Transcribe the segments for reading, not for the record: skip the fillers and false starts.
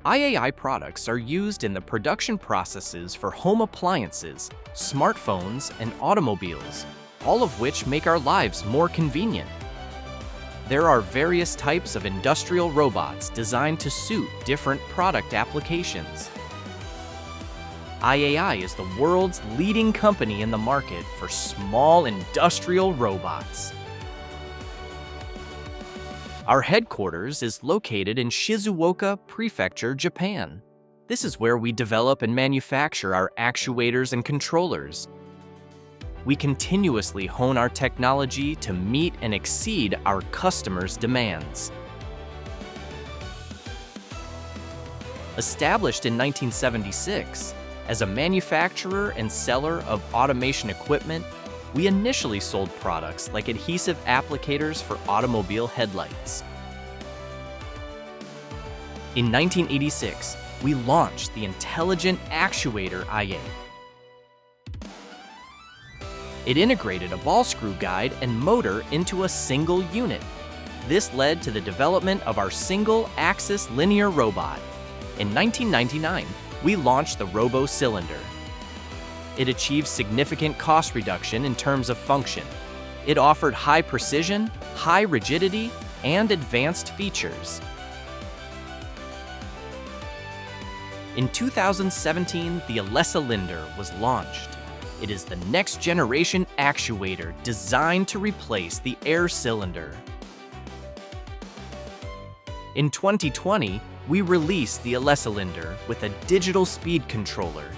IAI products are used in the production processes for home appliances, smartphones, and automobiles, all of which make our lives more convenient. There are various types of industrial robots designed to suit different product applications. IAI is the world's leading company in the market for small industrial robots. Our headquarters is located in Shizuoka Prefecture, Japan. This is where we develop and manufacture our actuators and controllers. We continuously hone our technology to meet and exceed our customers' demands. Established in 1976, as a manufacturer and seller of automation equipment, we initially sold products like adhesive applicators for automobile headlights. In 1986, we launched the IntelligentActuator IA. It integrated a ball screw guide and motor into a single unit. This led to the development of our single-axis linear robot. In 1999, we launched the ROBO Cylinder. It achieved significant cost reduction in terms of function. It offered high precision, high rigidity, and advanced features. In 2017, the ELECYLINDER was launched. It is the next generation actuator designed to replace the air cylinder. In 2020, we released the ELECYLINDER with a digital speed controller.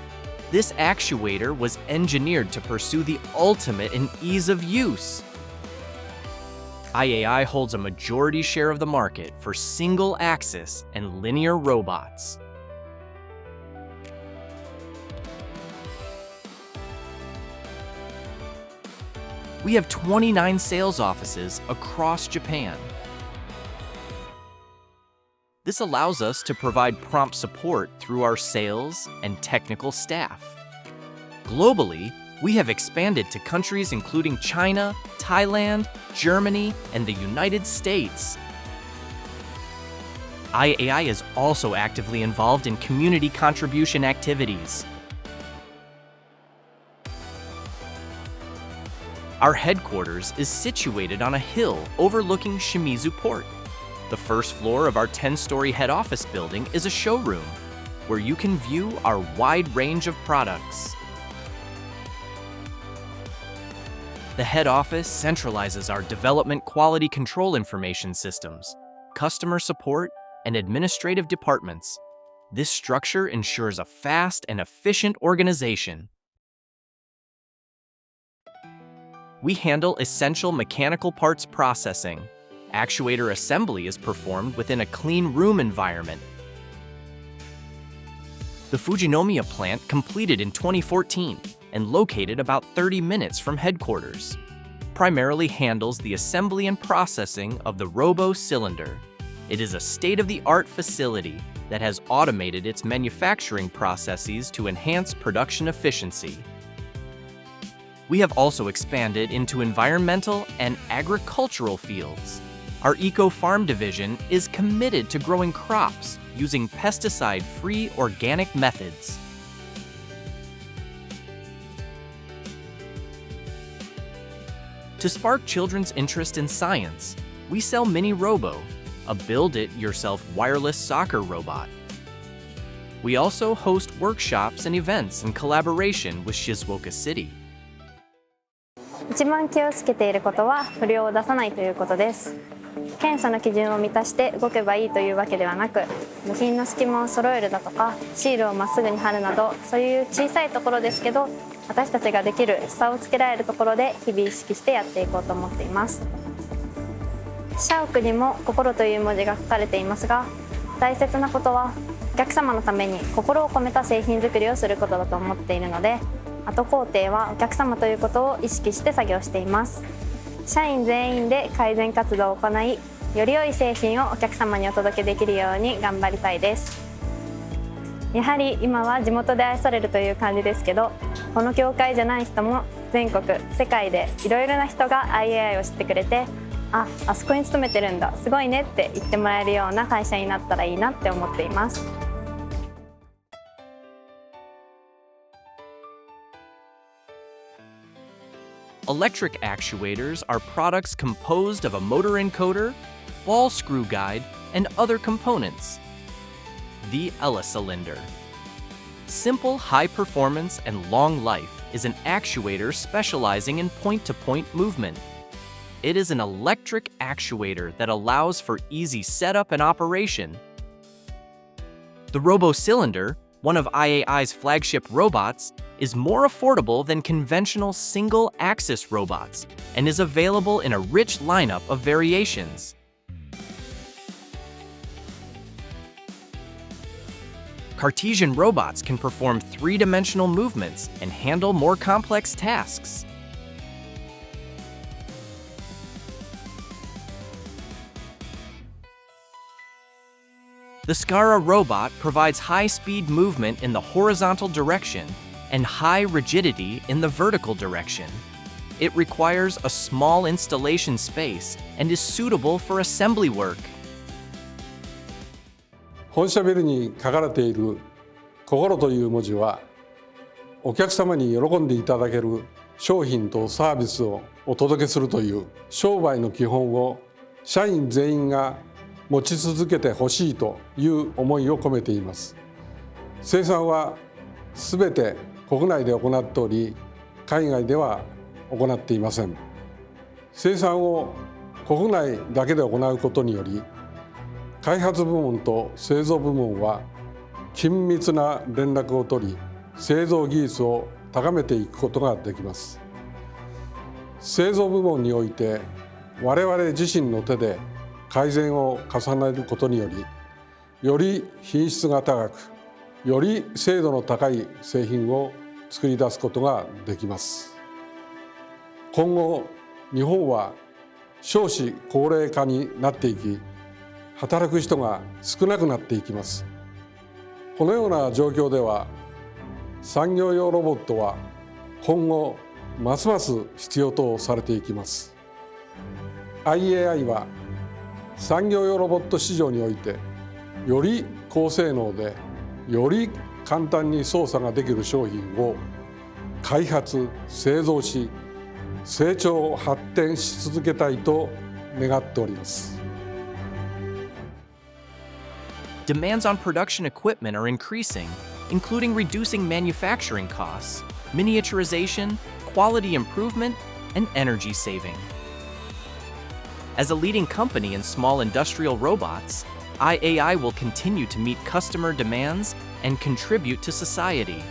This actuator was engineered to pursue the ultimate in ease of use. IAI holds a majority share of the market for single-axis and linear robots. We have 29 sales offices across Japan. This allows us to provide prompt support through our sales and technical staff. Globally, we have expanded to countries including China, Thailand, Germany, and the United States. IAI is also actively involved in community contribution activities. Our headquarters is situated on a hill overlooking Shimizu Port. The first floor of our 10-story head office building is a showroom where you can view our wide range of products. The head office centralizes our development quality control information systems, customer support, and administrative departments. This structure ensures a fast and efficient organization. We handle essential mechanical parts processing. Actuator assembly is performed within a clean room environment. The Fujinomiya plant completed in 2014 and located about 30 minutes from headquarters. Primarily handles the assembly and processing of the ROBO Cylinder. It is a state-of-the-art facility that has automated its manufacturing processes to enhance production efficiency. We have also expanded into environmental and agricultural fields. Our Eco-Farm division is committed to growing crops using pesticide-free organic methods. To spark children's interest in science, we sell Mini Robo, a build-it-yourself wireless soccer robot. We also host workshops and events in collaboration with Shizuoka City. 一番気をつけていることは不良を出さないということです。検査の基準を満たして動けばいいというわけではなく、部品の隙間を揃えるだとかシールをまっすぐに貼るなど、そういう小さいところですけど私たちができる差をつけられるところで日々意識してやっていこうと思っています。社屋にも心という文字が書かれていますが、大切なことはお客様のために心を込めた製品作りをすることだと思っているので、後工程はお客様ということを意識して作業しています。社員全員で改善活動を行い、より良い製品をお客様にお届けできるように頑張りたいです。やはり今は地元で愛されるという感じですけど、この業界じゃない人も全国世界でいろいろな人が IAI を知ってくれて、あそこに勤めてるんだ、すごいねって言ってもらえるような会社になったらいいなって思っています。Electric actuators are products composed of a motor encoder, ball screw guide, and other components. The ELECYLINDER. Simple, high performance, and long life is an actuator specializing in point-to-point movement. It is an electric actuator that allows for easy setup and operation. The ROBO Cylinder, one of IAI's flagship robots, is more affordable than conventional single-axis robots and is available in a rich lineup of variations. Cartesian robots can perform three-dimensional movements and handle more complex tasks. The SCARA robot provides high-speed movement in the horizontal direction and high rigidity in the vertical direction. It requires a small installation space and is suitable for assembly work. 本社ビルに書かれている「心」という文字は、お客様に喜んでいただける商品とサービスをお届けするという商売の基本を社員全員が持ち続けてほしいという思いを込めています。生産はすべて国内で行っており、海外では行っていません。生産を国内だけで行うことにより、開発部門と製造部門は緊密な連絡を取り、製造技術を高めていくことができます。製造部門において我々自身の手で改善を重ねることにより、より品質が高く、より精度の高い製品を作り出すことができます。今後、日本は少子高齢化になっていき、働く人が少なくなっていきます。このような状況では、産業用ロボットは今後ますます必要とされていきます。IAI は産業用ロボット市場において、より高性能でより簡単に操作ができる商品を開発・製造し、成長・発展し続けたいと願っております。Demands on production equipment are increasing, including reducing manufacturing costs, miniaturization, quality improvement, and energy saving. As a leading company in small industrial robots, IAI will continue to meet customer demands and contribute to society.